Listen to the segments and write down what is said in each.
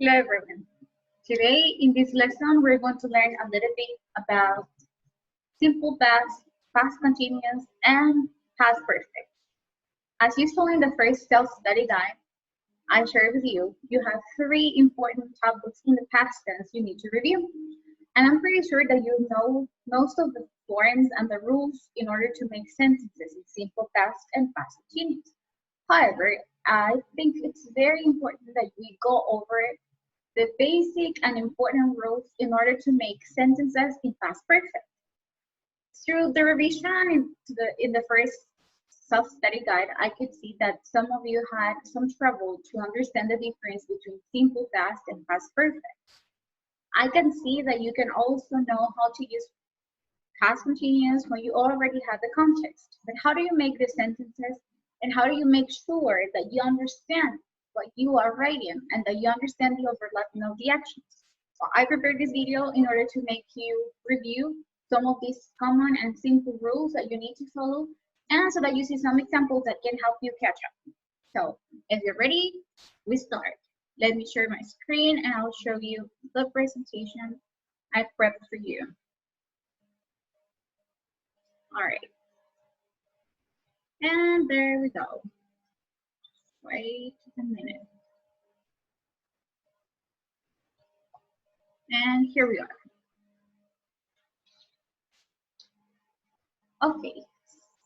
Hello everyone. Today in this lesson we're going to learn a little bit about simple past, past continuous, and past perfect. As you saw in the first self-study guide I shared with you, you have three important topics in the past tense you need to review. And I'm pretty sure that you know most of the forms and the rules in order to make sentences in simple past and past continuous. However, I think it's very important that we go over the basic and important rules in order to make sentences in past perfect. Through the revision in the first self-study guide, I could see that some of you had some trouble to understand the difference between simple past and past perfect. I can see that you can also know how to use past continuous when you already have the context. But how do you make the sentences and how do you make sure that you understand what you are writing and that you understand the overlapping of the actions? So I prepared this video in order to make you review some of these common and simple rules that you need to follow, and so that you see some examples that can help you catch up. So if you're ready, we start. Let me share my screen and I'll show you the presentation I prepped for you. All right. And there we go. Wait a minute. And here we are. Okay,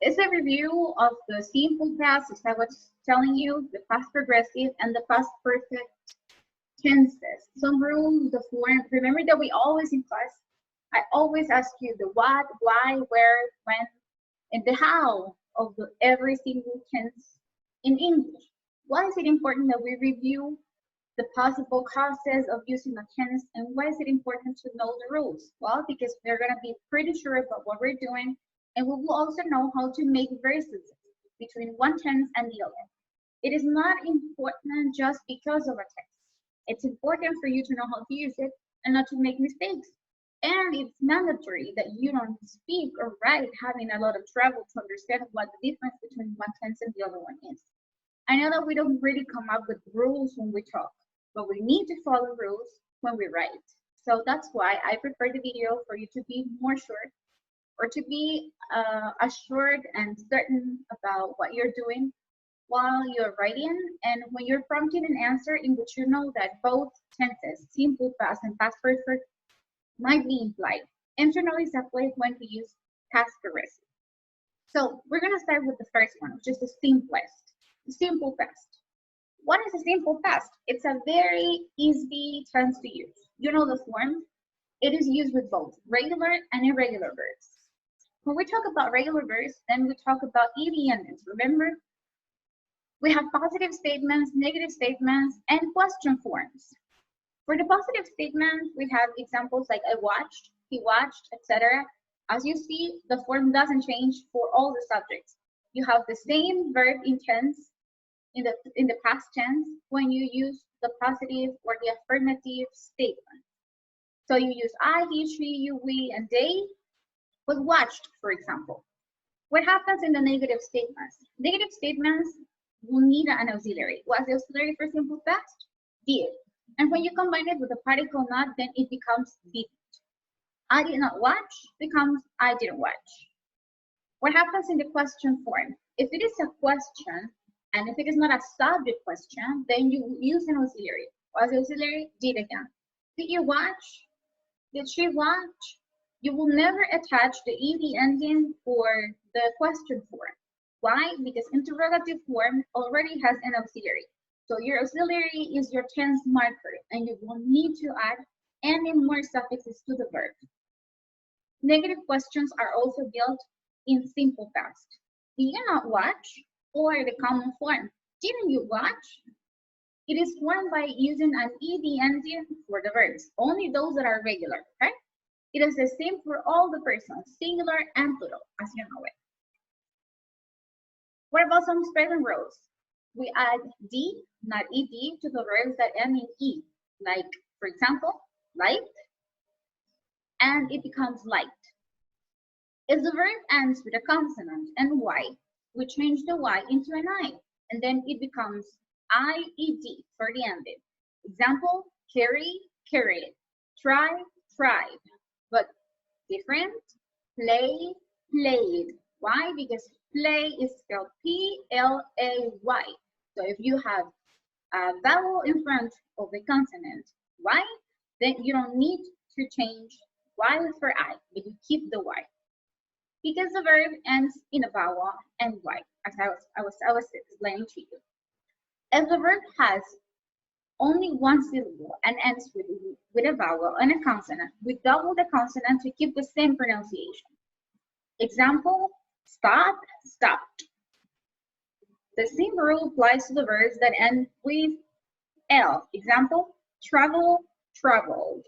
it's a review of the simple past, as I was telling you, the past progressive and the past perfect tenses. Some rules, the form. Remember that we always in class, I always ask you the what, why, where, when, and the how of every single tense in English. Why is it important that we review the possible causes of using a tense, and why is it important to know the rules? Well, because we're going to be pretty sure about what we're doing, and we will also know how to make verses between one tense and the other. It is not important just because of a text. It's important for you to know how to use it and not to make mistakes. And it's mandatory that you don't speak or write having a lot of trouble to understand what the difference between one tense and the other one is. I know that we don't really come up with rules when we talk, but we need to follow rules when we write. So that's why I prepared the video for you to be more sure or to be assured and certain about what you're doing while you're writing, and when you're prompting an answer in which you know that both tenses, simple past and past perfect, might be implied. And to know exactly when to use past progressive. So we're going to start with the first one, which is the simplest, the simple past. What is a simple past? It's a very easy tense to use. You know the form. It is used with both regular and irregular verbs. When we talk about regular verbs, then we talk about ed endings. Remember, we have positive statements, negative statements, and question forms. For the positive statements, we have examples like I watched, he watched, etc. As you see, the form doesn't change for all the subjects. You have the same verb in tense in the past tense when you use the positive or the affirmative statement. So you use I, he, she, you, we, and they, but watched, for example. What happens in the negative statements? Negative statements will need an auxiliary. What's the auxiliary for simple past? Did. And when you combine it with the particle not, then it becomes didn't. I did not watch becomes I didn't watch. What happens in the question form? If it is a question, and if it is not a subject question, then you use an auxiliary. What's the auxiliary? Did again. Did you watch? Did she watch? You will never attach the ed ending for the question form. Why? Because interrogative form already has an auxiliary. So your auxiliary is your tense marker, and you will need to add any more suffixes to the verb. Negative questions are also built in simple past. Did you not watch? Or the common form, didn't you watch? It is formed by using an ed ending for the verbs, only those that are regular, okay? It is the same for all the persons, singular and plural, as you know it. What about some spelling rules? We add d, not ed, to the verbs that end in e, like, for example, light, and it becomes light. If the verb ends with a consonant and y, we change the y into an I, and then it becomes IED for the ending. Example, carry, carried, try, tried. But different, play, played. Why? Because play is spelled P-L-A-Y. So if you have a vowel in front of the consonant Y, then you don't need to change Y for I, but you keep the Y because the verb ends in a vowel and Y, as I was explaining to you. If the verb has only one syllable and ends with a vowel and a consonant, we double the consonant to keep the same pronunciation. Example, stop, stopped. The same rule applies to the verbs that end with L. Example, travel, traveled.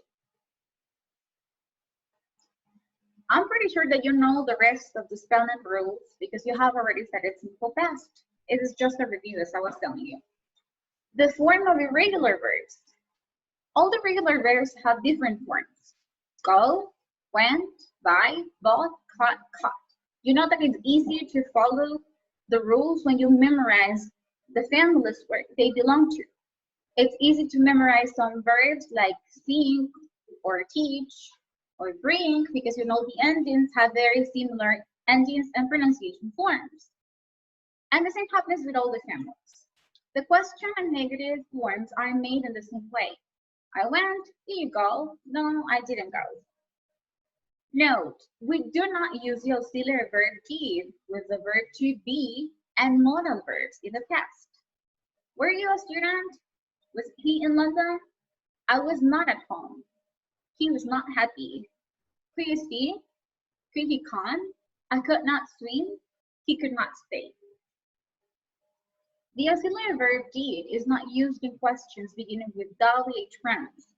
I'm pretty sure that you know the rest of the spelling rules because you have already studied simple past. It is just a review, as I was telling you. The form of irregular verbs. All the regular verbs have different forms. Go, went, buy, bought, caught, caught. You know that it's easier to follow the rules when you memorize the families where they belong to. It's easy to memorize some verbs like sing or teach or bring because you know the endings have very similar endings and pronunciation forms. And the same happens with all the families. The question and negative forms are made in the same way. I went, did you go? No, I didn't go. Note, we do not use the auxiliary verb did with the verb to be and modal verbs in the past. Were you a student? Was he in London? I was not at home. He was not happy. Could you see? Could he come? I could not swim. He could not stay. The auxiliary verb did is not used in questions beginning with WH pronouns,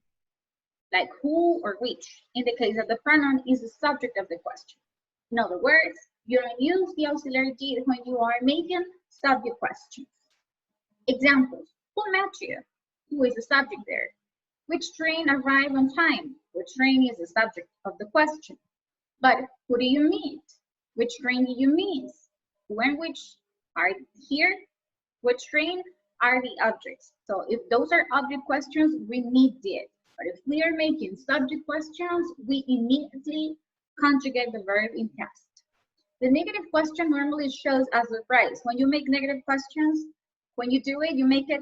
like who or which, in the case that the pronoun is the subject of the question. In other words, you don't use the auxiliary did when you are making subject questions. Examples, who met you? Who is the subject there? Which train arrived on time? Which train is the subject of the question. But who do you meet? Which train do you meet? Who and which are here? Which train are the objects? So if those are object questions, we need did. But if we are making subject questions, we immediately conjugate the verb in past. The negative question normally shows as the phrase. When you make negative questions, when you do it, you make it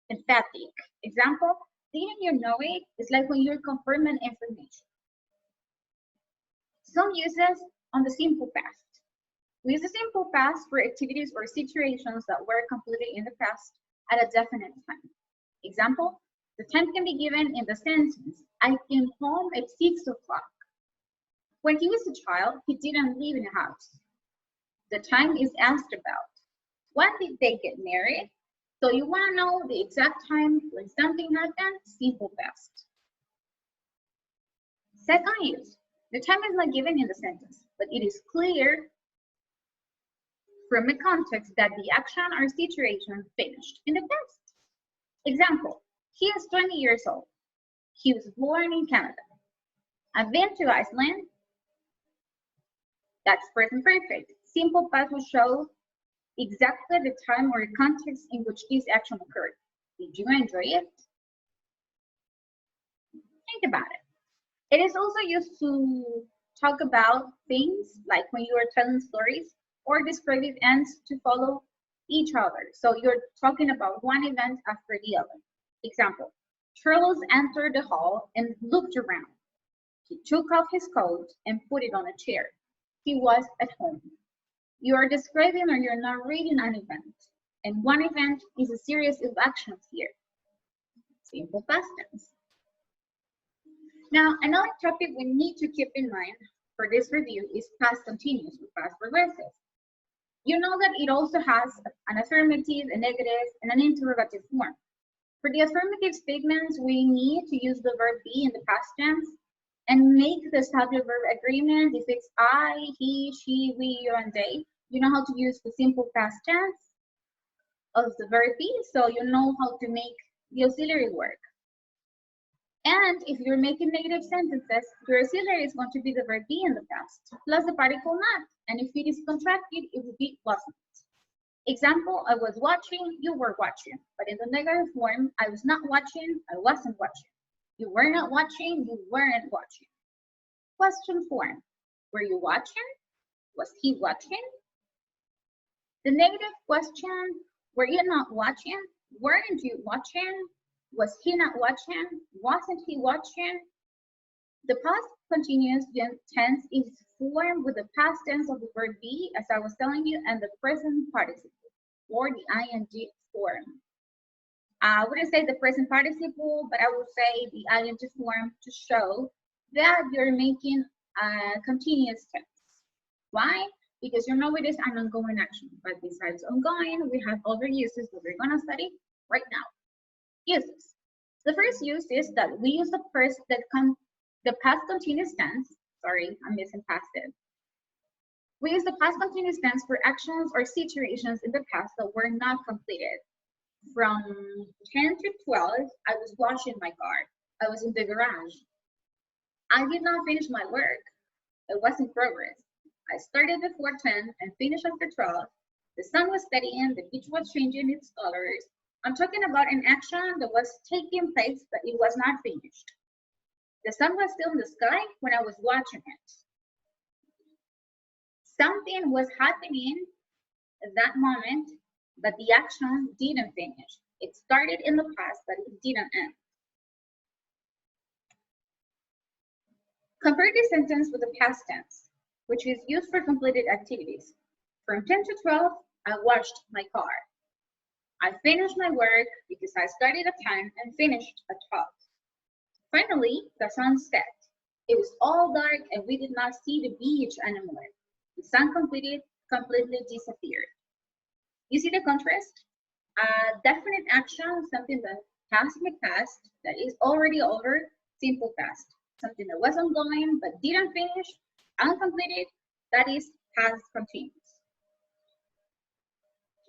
emphatic. Example, didn't you know it? It's like when you're confirming information. Some uses on the simple past. We use the simple past for activities or situations that were completed in the past at a definite time. Example, the time can be given in the sentence, I came home at 6 o'clock. When he was a child, he didn't live in a house. The time is asked about. When did they get married? So you want to know the exact time when something happened? Simple past. Second use. The time is not given in the sentence, but it is clear from the context that the action or situation finished in the past. Example, he is 20 years old. He was born in Canada. I've been to Iceland. That's present perfect. Simple past will show exactly the time or context in which this action occurred. Did you enjoy it? Think about it. It is also used to talk about things like when you are telling stories or describe events to follow each other. So you're talking about one event after the other. Example, Charles entered the hall and looked around. He took off his coat and put it on a chair. He was at home. You are describing or you're narrating an event. And one event is a series of actions here. Simple past tense. Now, another topic we need to keep in mind for this review is past continuous or past progressive. You know that it also has an affirmative, a negative, and an interrogative form. For the affirmative statements, we need to use the verb be in the past tense and make the subject-verb agreement. If it's I, he, she, we, you, and they, you know how to use the simple past tense of the verb be, so you know how to make the auxiliary work. And if you're making negative sentences, your auxiliary is going to be the verb be in the past, plus the particle not. And if it is contracted, it will be wasn't. Example, I was watching, you were watching. But in the negative form, I was not watching, I wasn't watching. You were not watching, you weren't watching. Question form, were you watching? Was he watching? The negative question, were you not watching? Weren't you watching? Was he not watching? Wasn't he watching? The past continuous tense is formed with the past tense of the verb be, as I was telling you, and the present participle, or the ing form. I wouldn't say the present participle, but I would say the ing form to show that you're making a continuous tense. Why? Because you know it is an ongoing action, but besides ongoing, we have other uses that we're going to study right now. Uses. The first use is that we use the past continuous tense. Sorry, I'm missing past tense. We use the past continuous tense for actions or situations in the past that were not completed. From 10 to 12, I was washing my car. I was in the garage. I did not finish my work. It was in progress. I started before 10 and finished after 12. The sun was setting, the beach was changing its colors. I'm talking about an action that was taking place, but it was not finished. The sun was still in the sky when I was watching it. Something was happening at that moment, but the action didn't finish. It started in the past, but it didn't end. Compare this sentence with the past tense, which is used for completed activities. From 10 to 12, I washed my car. I finished my work because I started at 10 and finished at 12. Finally, the sun set. It was all dark and we did not see the beach anymore. The sun completely disappeared. You see the contrast? A definite action, something that has in the past, that is already over, simple past. Something that was ongoing but didn't finish, uncompleted, that is past continuous.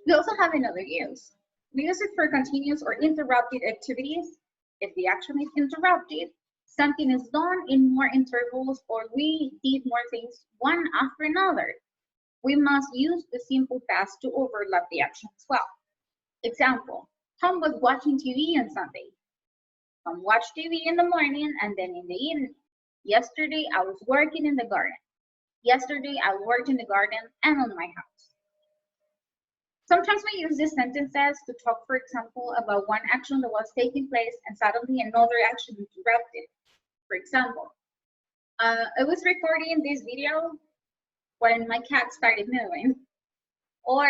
We also have another use. We use it for continuous or interrupted activities. If the action is interrupted, something is done in more intervals, or we did more things one after another. We must use the simple past to overlap the action as well. Example, Tom was watching TV on Sunday. Tom watched TV in the morning and then in the evening. Yesterday, I was working in the garden. Yesterday, I worked in the garden and on my house. Sometimes we use these sentences to talk, for example, about one action that was taking place and suddenly another action interrupted. For example, I was recording this video when my cat started moving. Or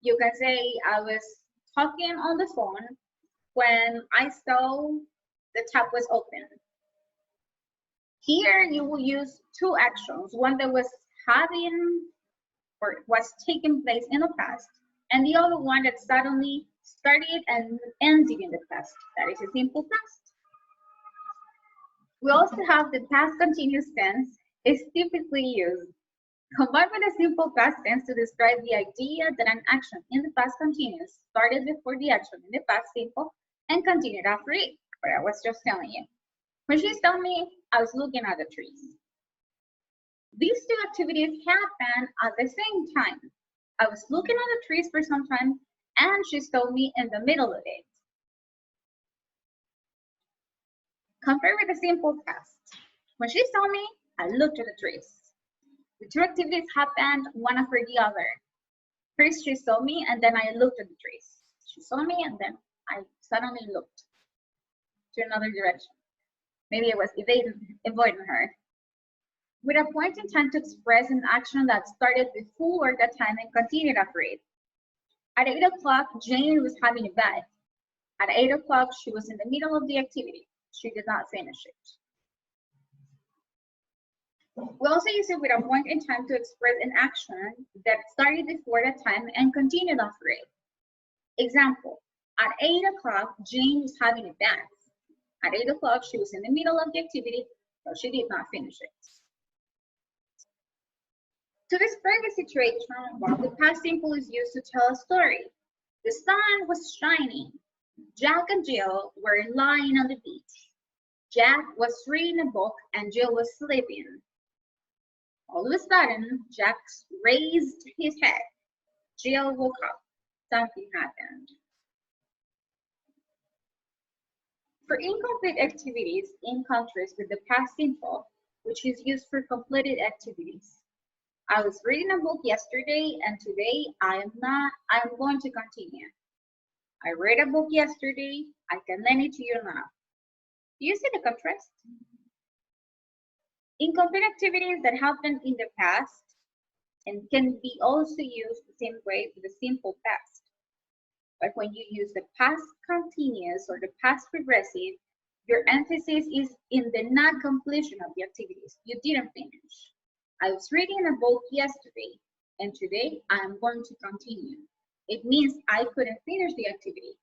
you can say I was talking on the phone when I saw the tap was open. Here you will use two actions, one that was having or was taking place in the past, and the other one that suddenly started and ended in the past. That is a simple past. We also have the past continuous tense is typically used. Combined with a simple past tense to describe the idea that an action in the past continuous started before the action in the past simple and continued after it, what I was just telling you. When she's telling me, I was looking at the trees. These two activities happen at the same time. I was looking at the trees for some time and she told me in the middle of it. Compare with the simple past. When she saw me, I looked at the trees. The two activities happened one after the other. First she saw me and then I looked at the trees. She saw me and then I suddenly looked to another direction. Maybe I was avoiding her. With a point in time to express an action that started before that time and continued after it. At 8 o'clock, Jane was having a bath. At 8 o'clock, she was in the middle of the activity. She did not finish it. We also use it with a point in time to express an action that started before that time and continued after it. Example, at 8 o'clock, Jane was having a bath. At 8 o'clock, she was in the middle of the activity, but she did not finish it. To describe a situation, well, the past simple is used to tell a story. The sun was shining. Jack and Jill were lying on the beach. Jack was reading a book and Jill was sleeping. All of a sudden, Jack raised his head. Jill woke up. something happened. For incomplete activities in contrast with the past simple, which is used for completed activities. I was reading a book yesterday and today I'm going to continue. I read a book yesterday, I can lend it to you now. Do you see the contrast? Incomplete activities that happened in the past and can be also used the same way with the simple past. But when you use the past continuous or the past progressive, your emphasis is in the non-completion of the activities. You didn't finish. I was reading a book yesterday, and today I'm going to continue. It means I couldn't finish the activity.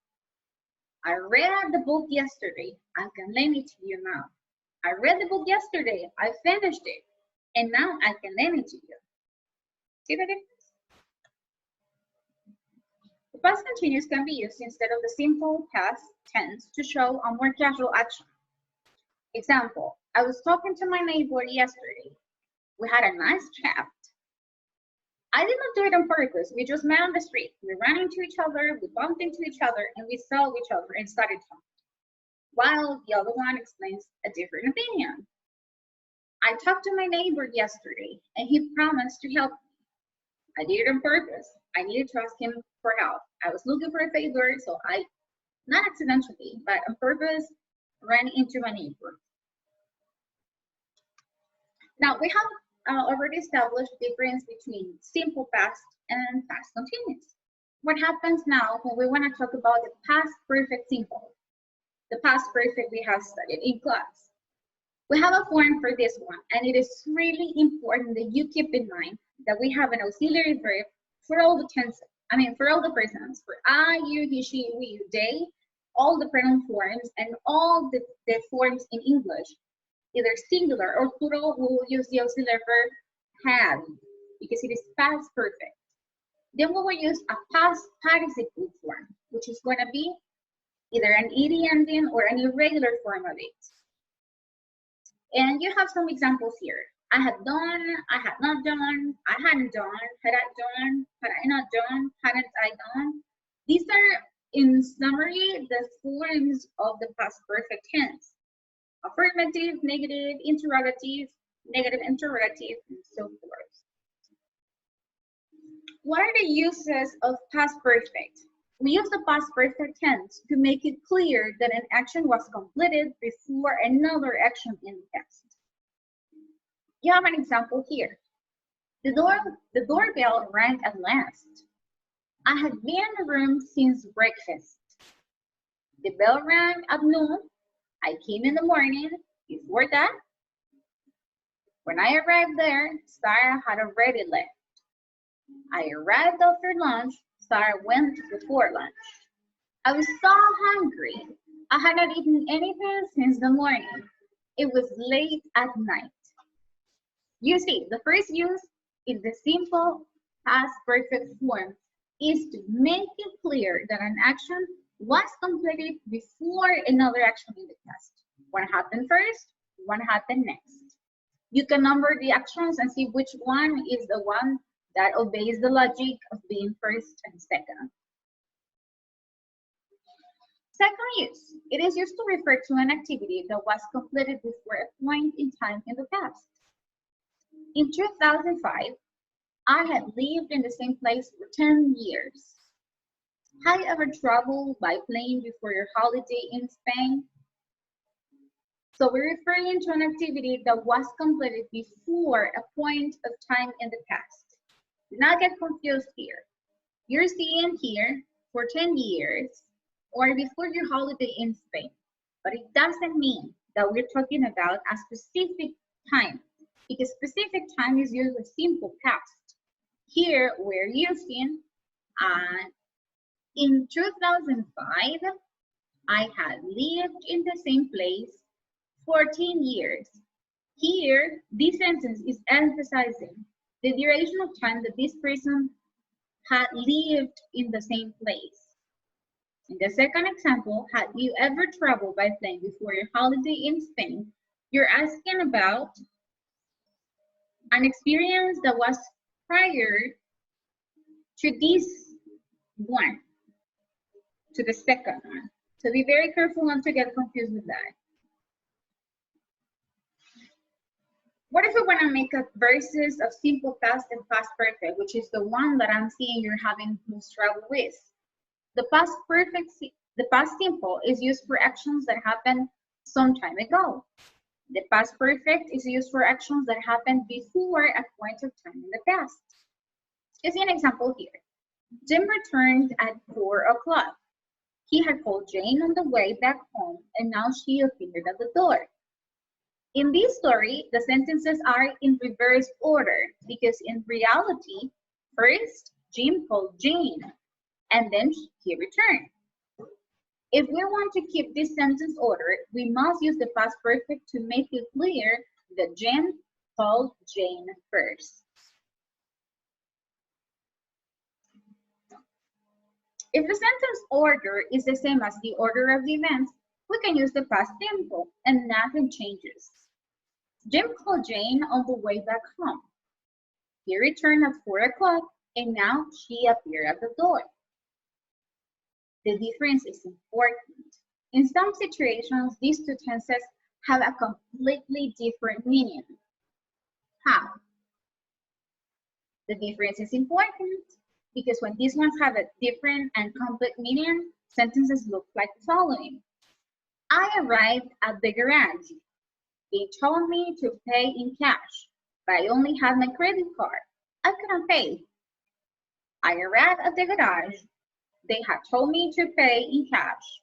I read the book yesterday. I can lend it to you now. I read the book yesterday. I finished it, and now I can lend it to you. See the difference? The past continuous can be used instead of the simple past tense to show a more casual action. Example, I was talking to my neighbor yesterday. We had a nice chat. I did not do it on purpose. We just met on the street. We ran into each other, we bumped into each other, and we saw each other and started talking. While the other one explains a different opinion. I talked to my neighbor yesterday, and he promised to help me. I did it on purpose. I needed to ask him for help. I was looking for a favor, so I, not accidentally, but on purpose, ran into my neighbor. Now, we have already established the difference between simple past and past continuous. What happens now when we want to talk about the past perfect simple? The past perfect we have studied in class. We have a form for this one, and it is really important that you keep in mind that we have an auxiliary verb for all the tenses. For all the persons, for I, you, he, she, we, you, they, all the pronoun forms, and all the forms in English, either singular or plural, we will use the auxiliary verb have, because it is past perfect. Then we will use a past participle form, which is going to be either an ed ending or an irregular form of it. And you have some examples here. I had done, I had not done, I hadn't done, had I not done, hadn't I done. These are, in summary, the forms of the past perfect tense. Affirmative, negative, interrogative, negative interrogative, and so forth. What are the uses of past perfect? We use the past perfect tense to make it clear that an action was completed before another action in the past. You have an example here. The doorbell rang at last. I had been in the room since breakfast. The bell rang at noon. I came in the morning. Before that, when I arrived there, Sarah had already left. I arrived after lunch. Sarah went before lunch. I was so hungry. I had not eaten anything since the morning. It was late at night. You see, the first use in the simple past perfect form is to make it clear that an action was completed before another action in the past. One happened first, one happened next. You can number the actions and see which one is the one that obeys the logic of being first and second. Second use, it is used to refer to an activity that was completed before a point in time in the past. In 2005, I had lived in the same place for 10 years. Have you ever traveled by plane before your holiday in Spain? So we're referring to an activity that was completed before a point of time in the past. Do not get confused here. You're seeing here for 10 years or before your holiday in Spain, but it doesn't mean that we're talking about a specific time, because specific time is used with simple past. Here we're using in 2005, I had lived in the same place 14 years. Here, this sentence is emphasizing the duration of time that this person had lived in the same place. In the second example, had you ever traveled by plane before your holiday in Spain? You're asking about an experience that was prior to this one to the second one. So be very careful not to get confused with that. What if we want to make a verses of simple past and past perfect, which is the one that I'm seeing you're having most trouble with? The past perfect, the past simple is used for actions that happened some time ago. The past perfect is used for actions that happened before a point of time in the past. You see an example here. Jim returned at 4 o'clock. He had called Jane on the way back home, and now she appeared at the door. In this story, the sentences are in reverse order because in reality, first, Jim called Jane, and then he returned. If we want to keep this sentence order, we must use the past perfect to make it clear that Jim called Jane first. If the sentence order is the same as the order of the events, we can use the past simple and nothing changes. Jim called Jane on the way back home. He returned at 4 o'clock and now she appeared at the door. The difference is important. In some situations, these two tenses have a completely different meaning. How? The difference is important because when these ones have a different and complete meaning, sentences look like the following. I arrived at the garage. They told me to pay in cash, but I only had my credit card. I couldn't pay. I arrived at the garage. They had told me to pay in cash.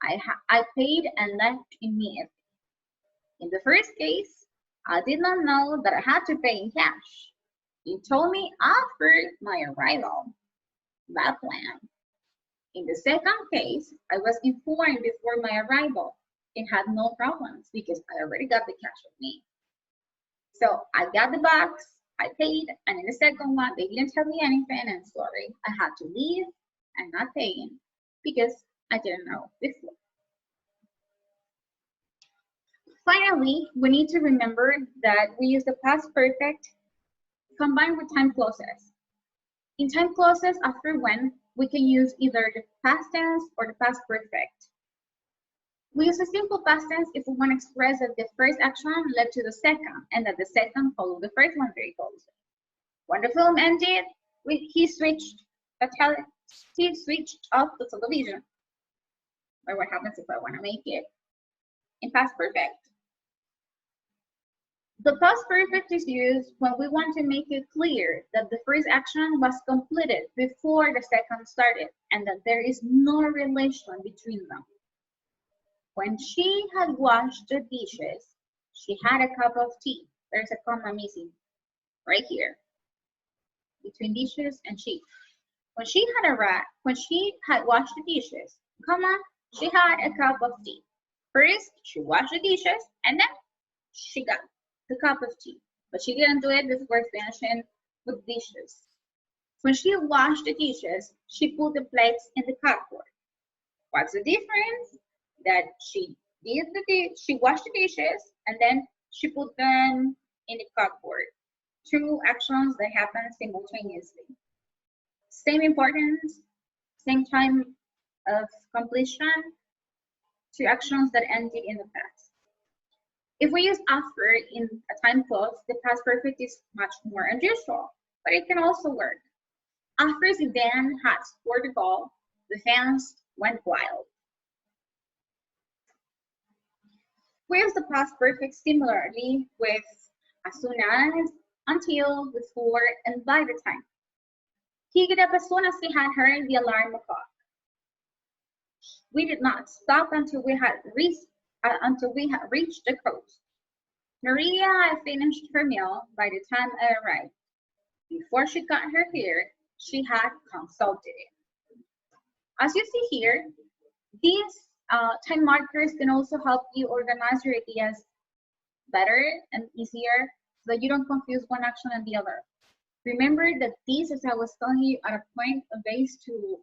I paid and left immediately. In the first case, I did not know that I had to pay in cash. They told me after my arrival. Bad plan. In the second case, I was informed before my arrival and had no problems because I already got the cash with me. So I got the box, I paid, and in the second one, they didn't tell me anything, and sorry, I had to leave and not paying because I didn't know before. Finally, we need to remember that we use the past perfect combined with time clauses. In time clauses, after when, we can use either the past tense or the past perfect. We use a simple past tense if we want to express that the first action led to the second and that the second followed the first one very closely. When the film ended, he switched off the television. Or what happens if I want to make it in past perfect? The past perfect is used when we want to make it clear that the first action was completed before the second started and that there is no relation between them. When she had washed the dishes, she had a cup of tea. There's a comma missing right here between dishes and she. When she had washed the dishes, comma, she had a cup of tea. First, she washed the dishes and then she got the cup of tea, but she didn't do it before finishing with dishes. When she washed the dishes, she put the plates in the cupboard. What's the difference? That she washed the dishes and then she put them in the cupboard. Two actions that happen simultaneously. Same importance, same time of completion, two actions that ended in the past. If we use after in a time clause, the past perfect is much more unusual, but it can also work. After Zidane had scored the goal, the fans went wild. We use the past perfect similarly with as soon as, until, before, and by the time. He got up as soon as he had heard the alarm clock. We did not stop until we had reached the coast. Maria had finished her meal by the time I arrived. Before she got her hair, she had consulted it. As you see here, these time markers can also help you organize your ideas better and easier so that you don't confuse one action and the other. Remember that these, as I was telling you, are a point based to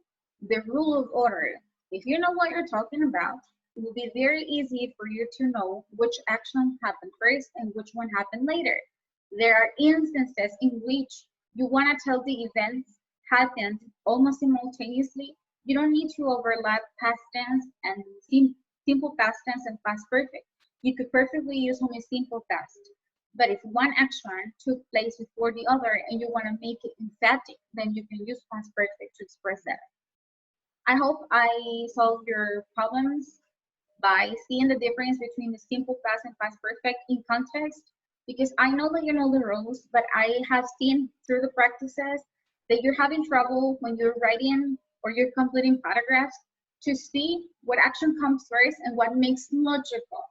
the rule of order. If you know what you're talking about, it will be very easy for you to know which action happened first and which one happened later. There are instances in which you want to tell the events happens almost simultaneously, you don't need to overlap past tense and simple past tense and past perfect. You could perfectly use only simple past. But if one action took place before the other and you want to make it emphatic, then you can use past perfect to express that. I hope I solved your problems by seeing the difference between the simple past and past perfect in context, because I know that you know the rules, but I have seen through the practices that you're having trouble when you're writing or you're completing paragraphs to see what action comes first and what makes logical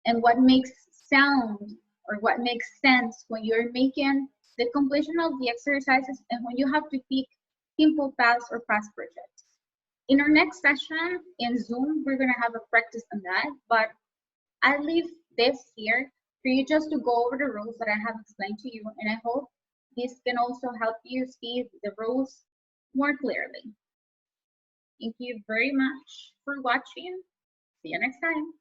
and what makes sound or what makes sense when you're making the completion of the exercises and when you have to pick simple past or past perfect. In our next session in Zoom, we're going to have a practice on that, but I leave this here for you just to go over the rules that I have explained to you, and I hope this can also help you see the rules more clearly. Thank you very much for watching. See you next time.